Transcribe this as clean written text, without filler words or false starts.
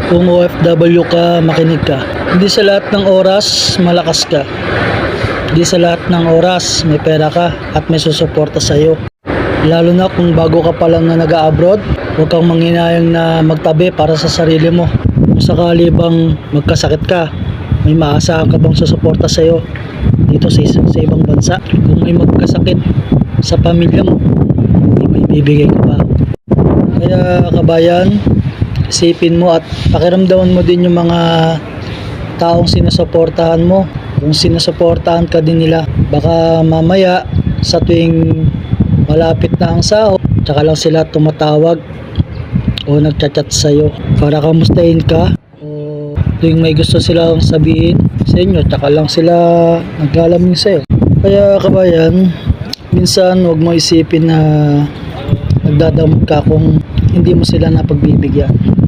Kung OFW ka, makinig ka. Hindi sa lahat ng oras, malakas ka. Hindi sa lahat ng oras, may pera ka at may susuporta sa'yo. Lalo na kung bago ka pa lang na nag-abroad, huwag kang manghinayang na magtabi para sa sarili mo. Kung sakali bang magkasakit ka, may maasahan ka bang susuporta sa'yo dito sa ibang bansa. Kung may magkasakit sa pamilya mo, may bibigay ka pa. Kaya kabayan, isipin mo at pakiramdaman mo din yung mga taong sinusuportahan mo. Kung sinusuportahan ka din nila, baka mamaya sa tuwing malapit na ang sahod, tsaka lang sila tumatawag o nagchat-chat sa'yo para kamustahin ka, o tuwing may gusto silang sabihin sa inyo, tsaka lang sila naglalamig sa'yo. Kaya kabayan, minsan huwag mo isipin na nagdadamot ka kung hindi mo sila napagbibigyan.